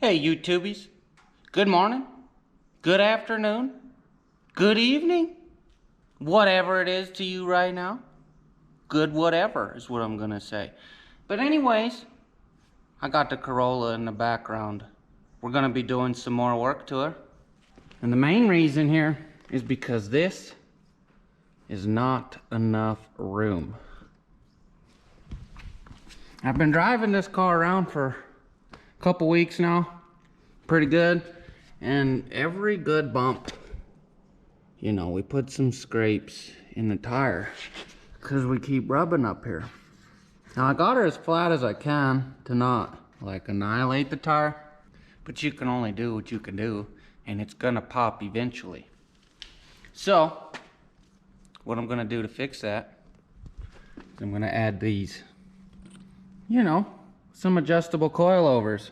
Hey YouTubies, good morning, good afternoon, good evening, whatever it is to you right now. Good whatever is what I'm gonna say. But anyways, I got the Corolla in the background. We're gonna be doing some more work to her. And the main reason here is because this is not enough room. I've been driving this car around for a couple weeks now, pretty good, and every good bump, you know, we put some scrapes in the tire because we keep rubbing up here. Now I got her as flat as I can to not like annihilate the tire, but you can only do what you can do, and it's gonna pop eventually. So what I'm gonna do to fix that is I'm gonna add these, you know, some adjustable coilovers,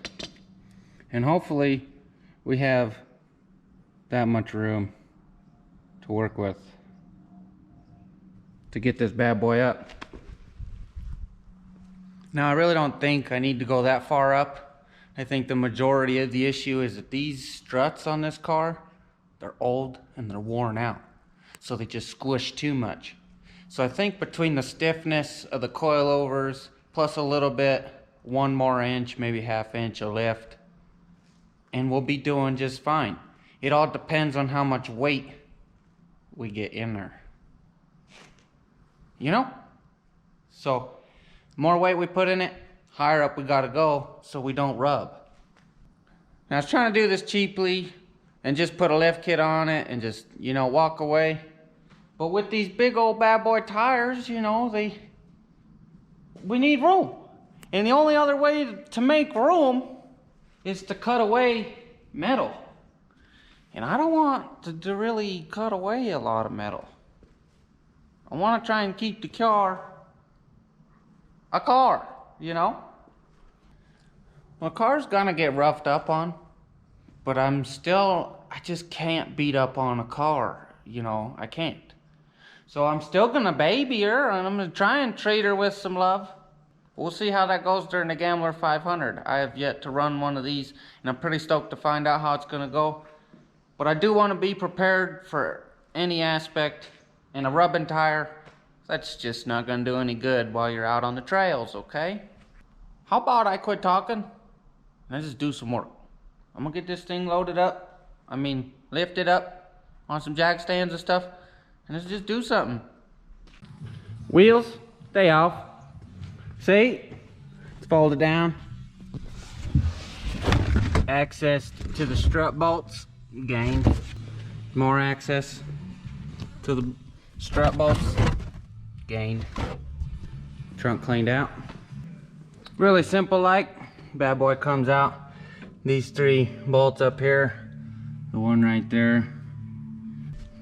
and hopefully we have that much room to work with to get this bad boy up. Now I really don't think I need to go that far up. I think the majority of the issue is that these struts on this car, they're old and they're worn out, so they just squish too much. So I think between the stiffness of the coilovers plus a little bit, one more inch, maybe half inch of lift, and we'll be doing just fine. It all depends on how much weight we get in there, you know? So more weight we put in it, higher up we gotta go so we don't rub. Now I was trying to do this cheaply and just put a lift kit on it and just, you know, walk away. But with these big old bad boy tires, you know, we need room. And the only other way to make room is to cut away metal. And I don't want to really cut away a lot of metal. I want to try and keep the car a car, you know? My car's gonna get roughed up on, but I just can't beat up on a car, you know, I can't. So I'm still gonna baby her, and I'm gonna try and treat her with some love. We'll see how that goes during the Gambler 500. I have yet to run one of these, and I'm pretty stoked to find out how it's gonna go. But I do want to be prepared for any aspect, and a rubbing tire, that's just not gonna do any good while you're out on the trails, okay? How about I quit talking and I just do some work? I'm gonna get this thing loaded up, lifted up on some jack stands and stuff, and let's just do something. Wheels, stay off. See, it's folded down. Access to the strut bolts gained. More access to the strut bolts gained. Trunk cleaned out. Really simple like. Bad boy comes out. These three bolts up here, the one right there.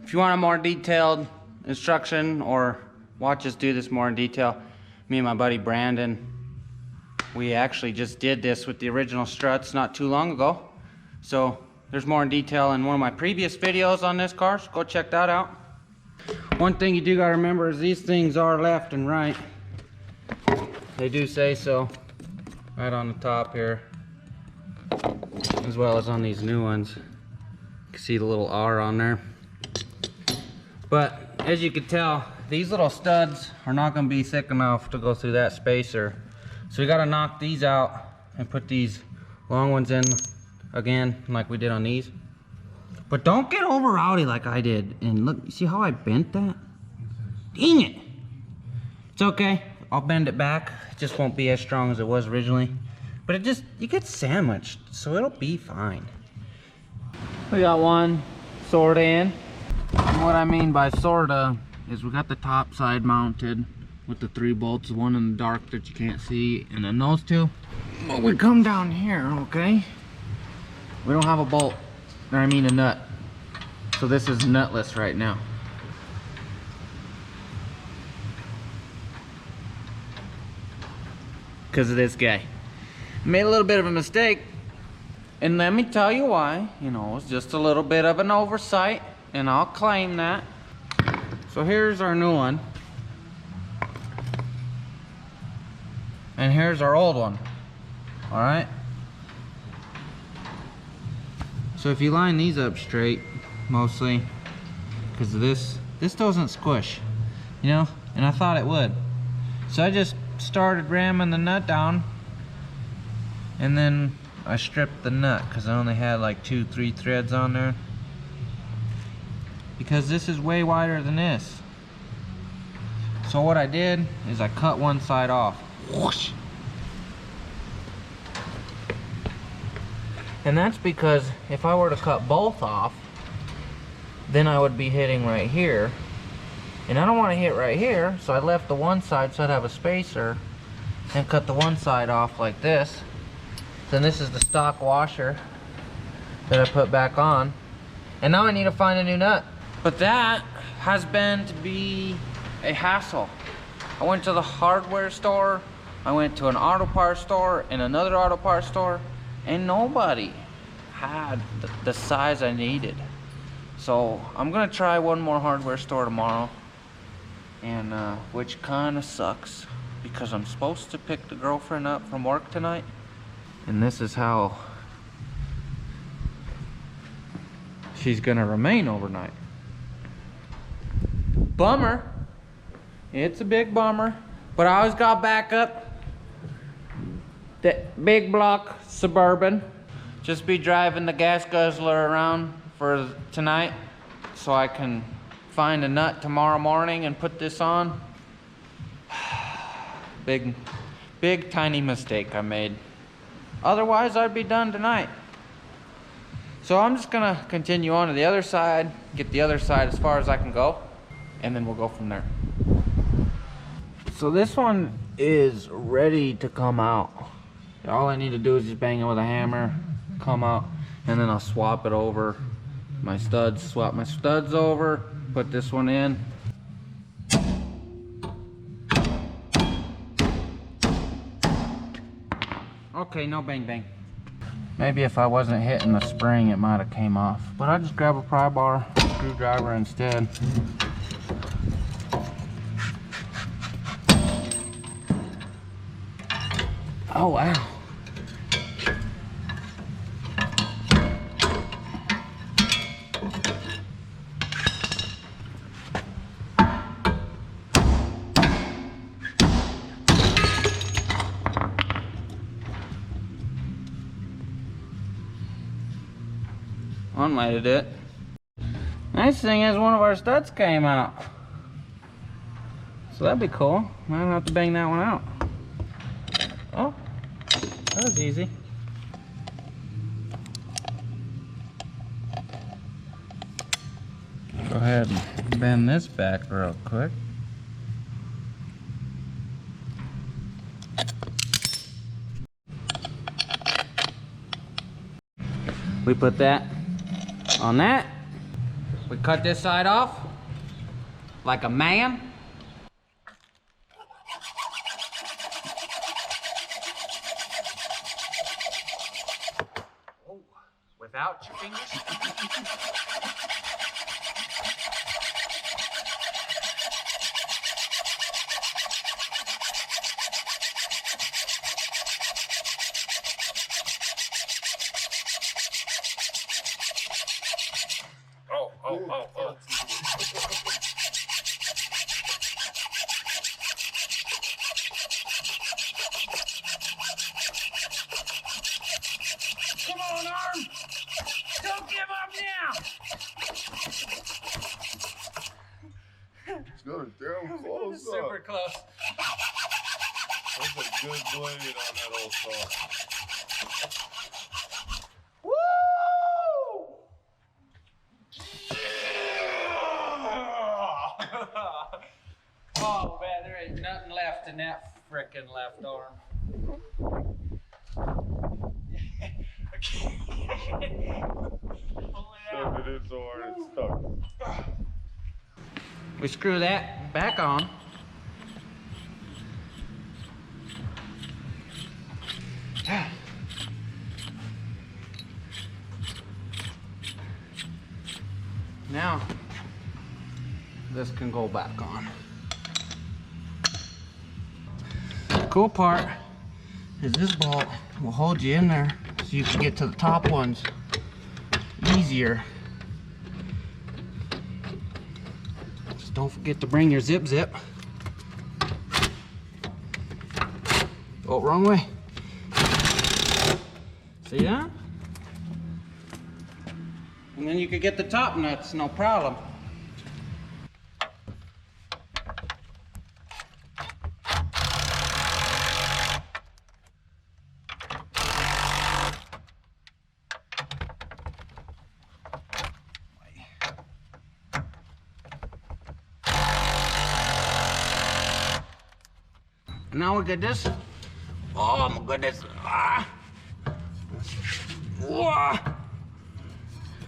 If you want a more detailed instruction or watch us do this more in detail, me and my buddy Brandon, we actually just did this with the original struts not too long ago. So there's more in detail in one of my previous videos on this car, so go check that out. One thing you do gotta remember is these things are left and right. They do say so, right on the top here, as well as on these new ones. You can see the little R on there. But as you can tell, these little studs are not going to be thick enough to go through that spacer. So we got to knock these out and put these long ones in again, like we did on these. But don't get over rowdy like I did. And look, you see how I bent that? Dang it! It's okay. I'll bend it back. It just won't be as strong as it was originally. But you get sandwiched, so it'll be fine. We got one sorta in. And what I mean by sorta is we got the top side mounted with the 3 bolts, one in the dark that you can't see, and then those two. But we come down here, okay? We don't have a bolt, or I mean a nut. So this is nutless right now. Because of this guy. Made a little bit of a mistake. And let me tell you why. You know, it's just a little bit of an oversight, and I'll claim that. So here's our new one. And here's our old one. Alright? So if you line these up straight, mostly, because this doesn't squish, you know, and I thought it would. So I just started ramming the nut down, and then I stripped the nut because I only had like 2-3 threads on there. Because this is way wider than this. So what I did is I cut one side off. Whoosh. And that's because if I were to cut both off, then I would be hitting right here. And I don't want to hit right here, so I left the one side so I'd have a spacer and cut the one side off like this. Then this is the stock washer that I put back on. And now I need to find a new nut. But that has been to be a hassle. I went to the hardware store, I went to an auto parts store and another auto parts store, and nobody had the size I needed. So I'm gonna try one more hardware store tomorrow, and which kind of sucks because I'm supposed to pick the girlfriend up from work tonight, and this is how she's gonna remain overnight. Bummer. It's a big bummer, but I always got back up. That big block Suburban. Just be driving the gas guzzler around for tonight so I can find a nut tomorrow morning and put this on. Big tiny mistake I made. Otherwise I'd be done tonight. So I'm just gonna continue on to the other side, get the other side as far as I can go, and then we'll go from there. So this one is ready to come out. All I need to do is just bang it with a hammer, come out, and then I'll swap it over my studs, swap my studs over, put this one in. Okay, no bang bang. Maybe if I wasn't hitting the spring, it might have came off. But I just grab a pry bar screwdriver instead. Oh wow. Unlighted it. Nice thing is one of our studs came out. So that'd be cool. I don't have to bang that one out. Oh, that was easy. Go ahead and bend this back real quick. We put that on that. We cut this side off like a man. Oh, without your fingers. Oh. Come on, arm! Don't give up now! It's gonna damn close up. Super close. That's a good blade on that old saw. Oh man, there ain't nothing left in that frickin' left arm. Shove it in so hard it's stuck. We screw that back on. Now, this can go back on. The cool part is this bolt will hold you in there so you can get to the top ones easier. Just don't forget to bring your zip. Oh, wrong way. See that? And then you could get the top nuts, no problem. Now we get this. Oh my goodness. Ah. Whoa.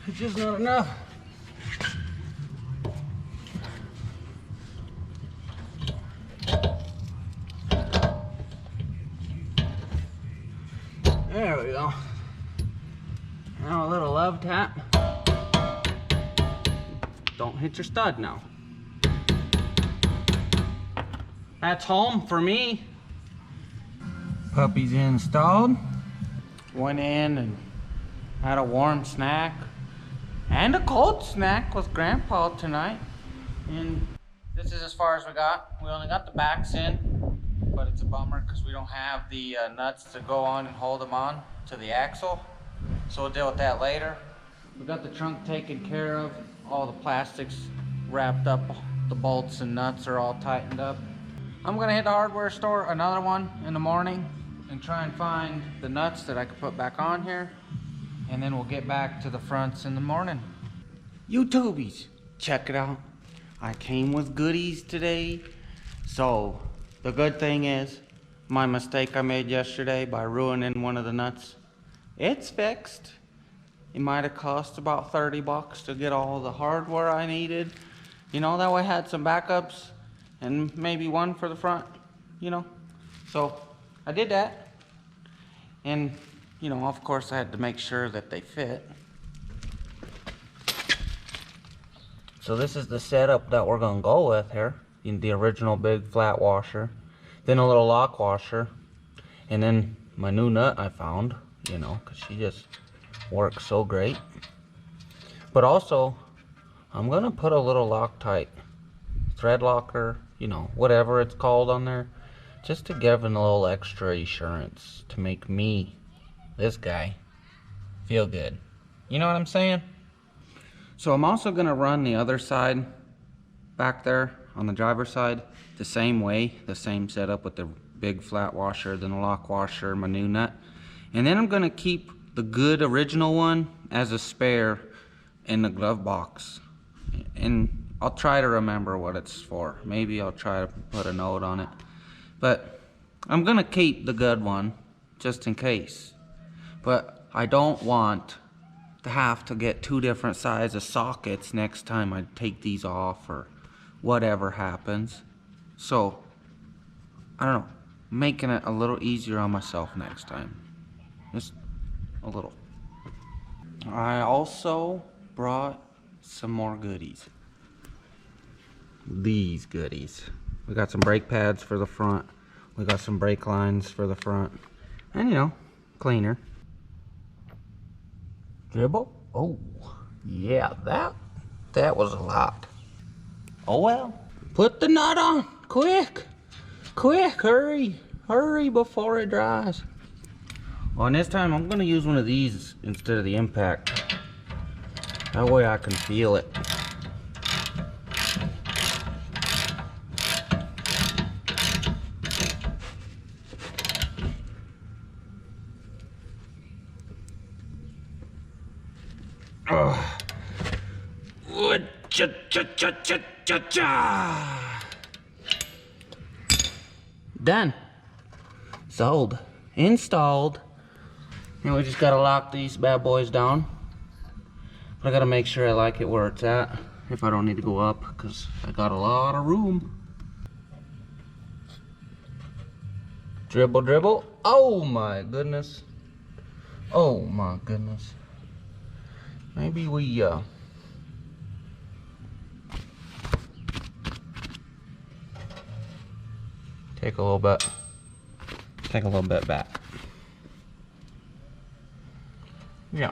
It's just not enough. There we go. Now a little love tap. Don't hit your stud now. That's home for me. Puppy's installed. Went in and had a warm snack and a cold snack with Grandpa tonight. And this is as far as we got. We only got the backs in, but it's a bummer because we don't have the nuts to go on and hold them on to the axle. So we'll deal with that later. We got the trunk taken care of. All the plastics wrapped up. The bolts and nuts are all tightened up. I'm gonna hit the hardware store, another one in the morning, and try and find the nuts that I could put back on here. And then we'll get back to the fronts in the morning. YouTubies, check it out. I came with goodies today. So the good thing is, my mistake I made yesterday by ruining one of the nuts, it's fixed. It might have cost about 30 bucks to get all the hardware I needed. You know, that way I had some backups and maybe one for the front, you know. So I did that. And, you know, of course I had to make sure that they fit. So this is the setup that we're gonna go with here. In the original big flat washer. Then a little lock washer. And then my new nut I found, you know, cause she just works so great. But also, I'm gonna put a little Loctite thread locker, you know, whatever it's called on there, just to give it a little extra assurance to make me, this guy, feel good. You know what I'm saying? So I'm also gonna run the other side back there on the driver's side the same way, the same setup with the big flat washer, then the lock washer, my new nut. And then I'm gonna keep the good original one as a spare in the glove box. And I'll try to remember what it's for. Maybe I'll try to put a note on it. But I'm gonna keep the good one just in case. But I don't want to have to get two different sizes sockets next time I take these off or whatever happens. So, I don't know, making it a little easier on myself next time. Just a little. I also brought some more goodies. These goodies. We got some brake pads for the front. We got some brake lines for the front. And, you know, cleaner. Dribble. Oh, yeah, that was a lot. Oh well. Put the nut on, quick, hurry before it dries. Well, and this time I'm gonna use one of these instead of the impact. That way I can feel it. Done. Sold. Installed. And we just gotta lock these bad boys down. But I gotta make sure I like it where it's at. If I don't need to go up, because I got a lot of room. Dribble, dribble. Oh my goodness. Oh my goodness. Maybe we take a little bit back. Yeah.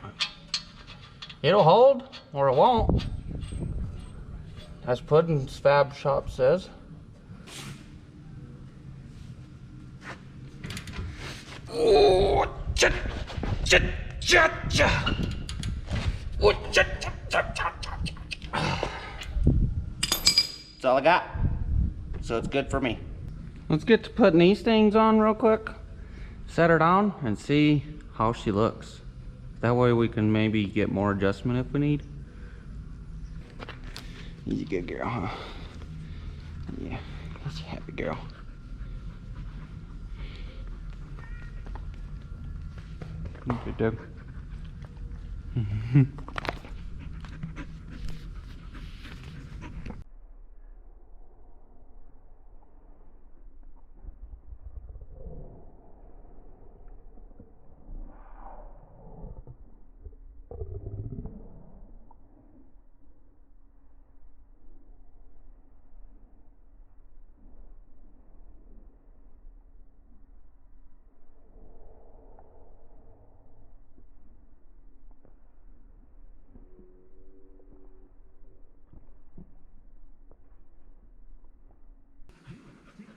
It'll hold or it won't, as Puddin's Fab Shop says. Oh, cha, cha, cha, cha. Oh, cha, cha, cha, cha, cha, cha. That's all I got. So it's good for me. Let's get to putting these things on real quick. Set her down and see how she looks. That way we can maybe get more adjustment if we need. You're a good girl, huh? Yeah, that's a happy girl. Good dog.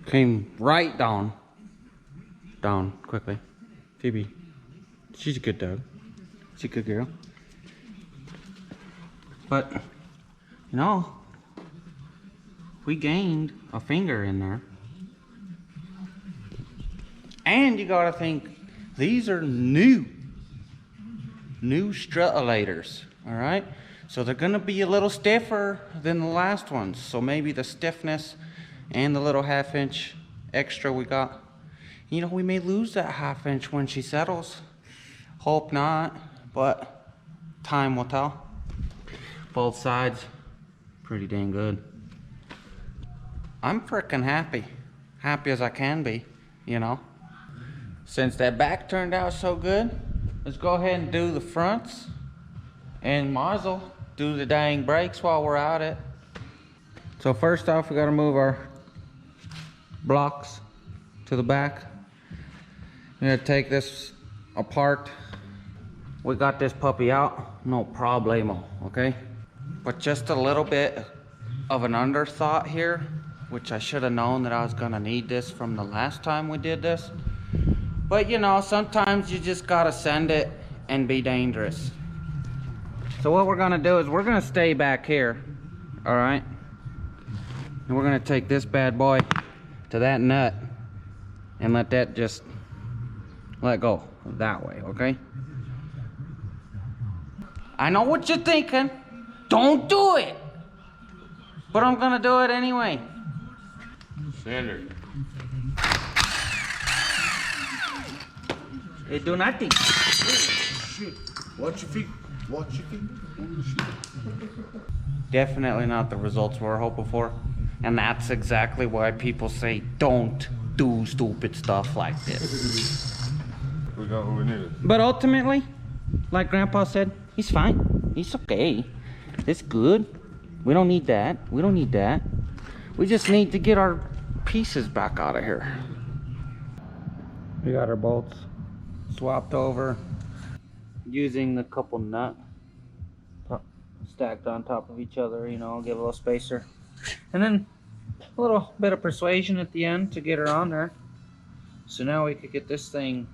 Came right down quickly. Phoebe, she's a good dog. She's a good girl. But, you know, we gained a finger in there. And you gotta think, these are new struttulators, all right? So they're gonna be a little stiffer than the last ones. So maybe the stiffness and the little 1/2 inch extra we got, you know, we may lose that 1/2 inch when she settles. Hope not, but time will tell. Both sides, pretty dang good. I'm freaking happy. Happy as I can be, you know. Since that back turned out so good, let's go ahead and do the fronts. And might as well do the dang brakes while we're at it. So first off, we gotta move our blocks to the back. I'm gonna take this apart. We got this puppy out, no problemo, okay? But just a little bit of an underthought here, which I should have known that I was gonna need this from the last time we did this. But you know, sometimes you just gotta send it and be dangerous. So what we're gonna do is we're gonna stay back here, all right? And we're gonna take this bad boy to that nut and let that just let go that way, okay? I know what you're thinking. Don't do it. But I'm gonna do it anyway. Sander. It do nothing. Shit. Watch your feet. Watch your feet. Holy shit. Definitely not the results we're hoping for. And that's exactly why people say don't do stupid stuff like this. We got what we needed. But ultimately, like Grandpa said, he's fine. He's okay. It's good. We don't need that. We don't need that. We just need to get our pieces back out of here. We got our bolts swapped over using the couple nut stacked on top of each other, you know, give a little spacer. And then a little bit of persuasion at the end to get her on there. So now we could get this thing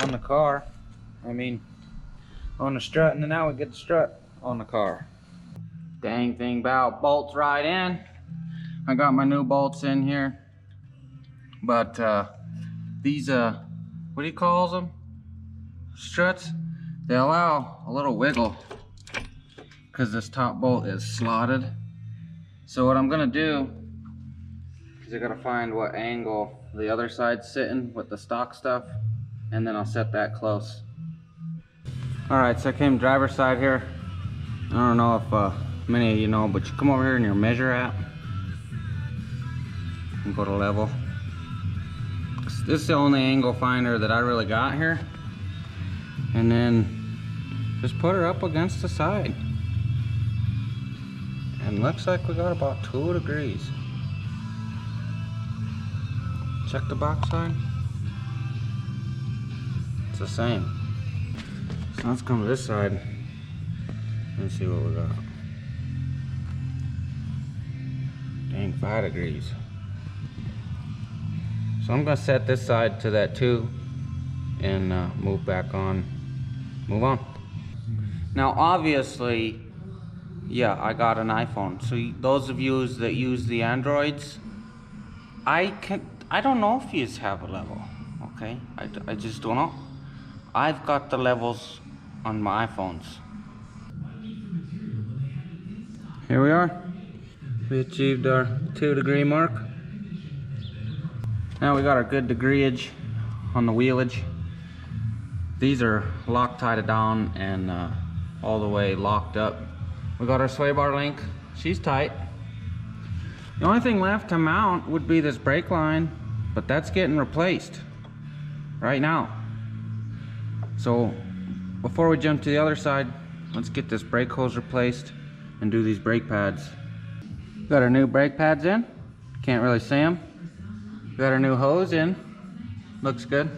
on the car. I mean, on the strut, and then now we get the strut on the car. Dang thing about bolts right in. I got my new bolts in here. But these, what do you call them? Struts, they allow a little wiggle because this top bolt is slotted. So what I'm gonna do is I gotta find what angle the other side's sitting with the stock stuff, and then I'll set that close. All right, so I came driver's side here. I don't know if many of you know, but you come over here in your measure app and go to level. This is the only angle finder that I really got here. And then just put her up against the side. And looks like we got about 2 degrees. Check the box side. It's the same. So let's come to this side and see what we got. Dang, 5 degrees. So I'm gonna set this side to that 2 and move on. Now obviously, yeah, I got an iPhone. So those of you that use the Androids, I don't know if you have a level, okay? I just don't know. I've got the levels on my iPhones. Here we are. We achieved our 2 degree mark. Now we got our good degreeage on the wheelage. These are Loctited down and all the way locked up. We got our sway bar link. She's tight. The only thing left to mount would be this brake line, but that's getting replaced right now. So before we jump to the other side, let's get this brake hose replaced and do these brake pads. Got our new brake pads in. Can't really see them. Got our new hose in. Looks good.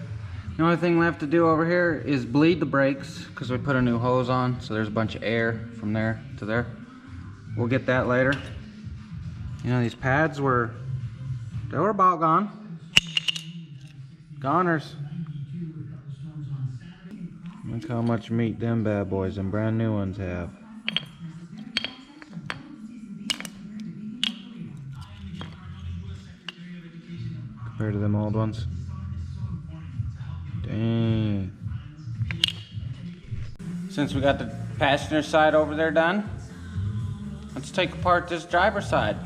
The only thing left to do over here is bleed the brakes because we put a new hose on, so there's a bunch of air from there to there. We'll get that later. You know, these pads they were about gone. Goners. Look how much meat them bad boys and brand new ones have. Compared to them old ones. Dang. Since we got the passenger side over there done, let's take apart this driver's side.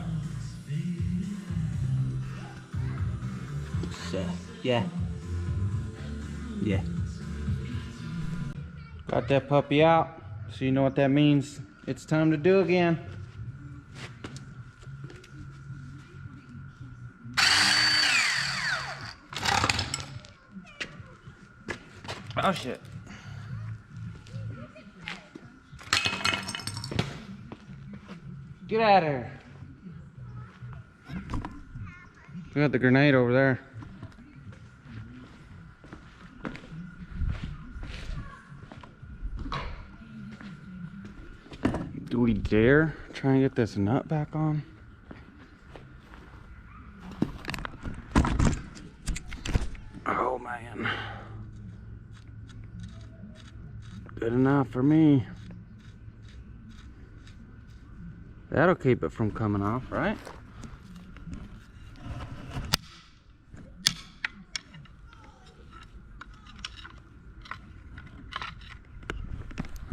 Yeah. Got that puppy out, so you know what that means. It's time to do again. Oh shit. Get out of here. We got the grenade over there. Do we dare try and get this nut back on? Oh man. Good enough for me. That'll keep it from coming off, right?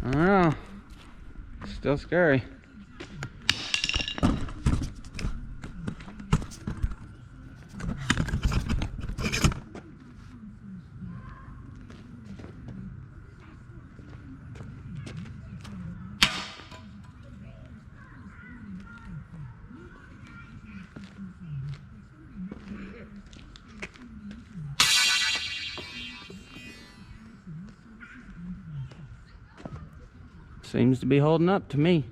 I don't know. Still scary. Seems to be holding up to me.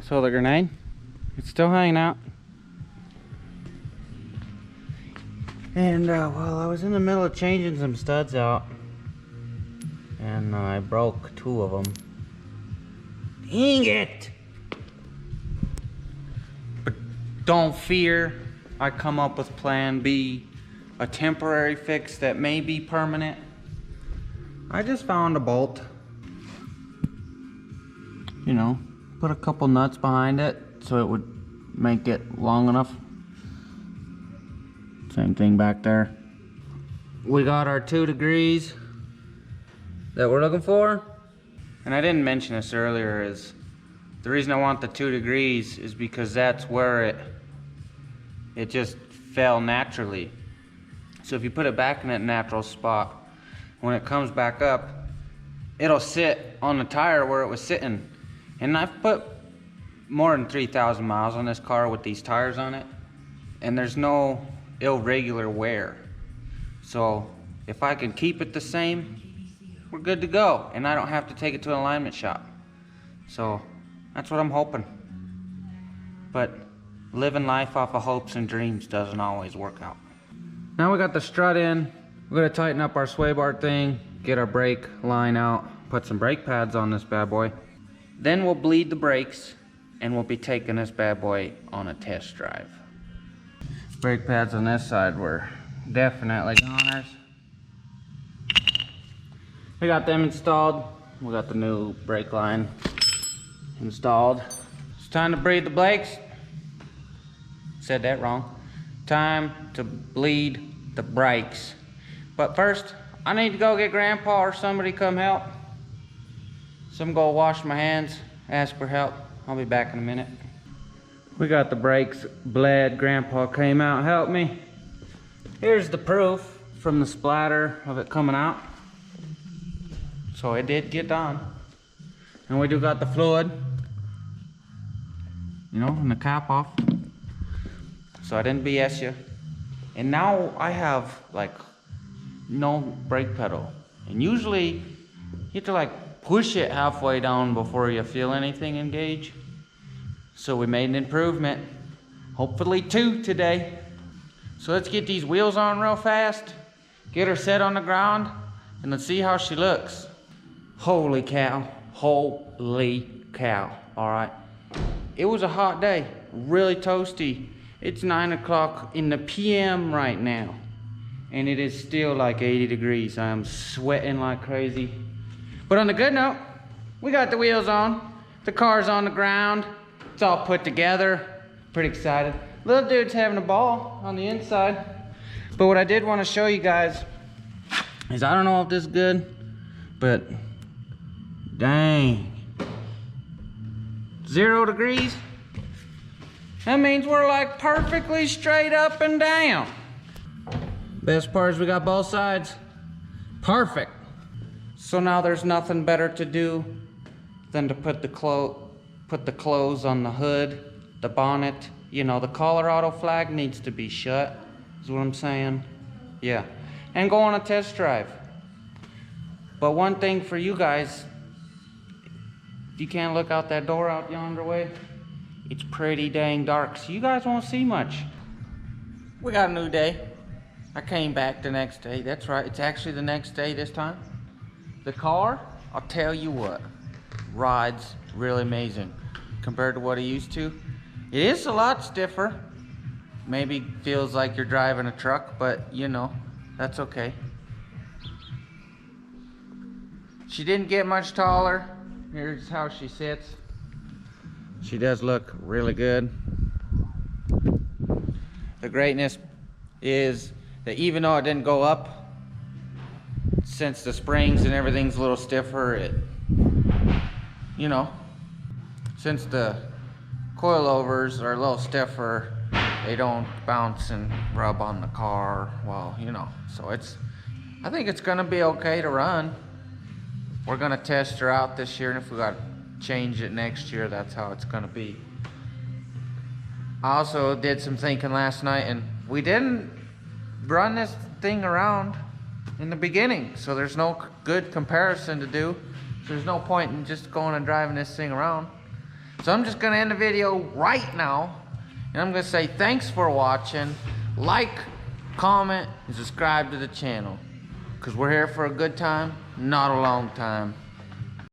So the grenade, it's still hanging out. And well, I was in the middle of changing some studs out, and I broke 2 of them. Dang it! But don't fear, I come up with plan B, a temporary fix that may be permanent. I just found a bolt, you know, put a couple nuts behind it so it would make it long enough. Same thing back there. We got our 2 degrees that we're looking for. And I didn't mention this earlier, is the reason I want the 2 degrees is because that's where it just fell naturally. So if you put it back in that natural spot, when it comes back up, it'll sit on the tire where it was sitting. And I've put more than 3,000 miles on this car with these tires on it, and there's no irregular wear. So if I can keep it the same, we're good to go, and I don't have to take it to an alignment shop. So that's what I'm hoping. But living life off of hopes and dreams doesn't always work out. Now we got the strut in. We're gonna tighten up our sway bar thing get our brake line out, put some brake pads on this bad boy. Then we'll bleed the brakes and we'll be taking this bad boy on a test drive. Brake pads on this side were definitely goners. We got them installed. We got the new brake line installed. It's time to bleed the brakes. Said that wrong. Time to bleed the brakes. But first, I need to go get Grandpa or somebody come help. So I'm gonna wash my hands, ask for help. I'll be back in a minute. We got the brakes bled. Grandpa came out and helped me. Here's the proof from the splatter of it coming out. So it did get done. And we do got the fluid, you know, and the cap off. So I didn't BS you. And now I have like no brake pedal. And usually you have to like push it halfway down before you feel anything engage. So we made an improvement. Hopefully 2 today. So let's get these wheels on real fast. Get her set on the ground. And let's see how she looks. Holy cow. Holy cow. All right. It was a hot day. Really toasty. It's 9 o'clock in the PM right now. And it is still like 80 degrees. I'm sweating like crazy. But on the good note, we got the wheels on. The car's on the ground. It's all put together. Pretty excited. Little dude's having a ball on the inside. But what I did want to show you guys is, I don't know if this is good, but dang. 0 degrees. That means we're like perfectly straight up and down. Best part is we got both sides. Perfect. So now there's nothing better to do than to put the clothes on the hood, the bonnet. You know, the Colorado flag needs to be shut, is what I'm saying. Yeah. And go on a test drive. But one thing for you guys, you can't look out that door out yonder way. It's pretty dang dark, so you guys won't see much. We got a new day. I came back the next day. That's right, it's actually the next day this time. The car, I'll tell you what, rides really amazing compared to what I used to. It is a lot stiffer. Maybe feels like you're driving a truck, but you know, that's okay. She didn't get much taller. Here's how she sits. She does look really good. The greatness is that even though it didn't go up, since the springs and everything's a little stiffer, it, you know, since the coilovers are a little stiffer, they don't bounce and rub on the car. Well, you know, so I think it's gonna be okay to run. We're gonna test her out this year, and if we got change it next year, that's how it's gonna be. I also did some thinking last night, and we didn't run this thing around in the beginning, so there's no good comparison to do. So there's no point in just going and driving this thing around. So I'm just gonna end the video right now, and I'm gonna say thanks for watching. Like, comment, and subscribe to the channel, because we're here for a good time, not a long time.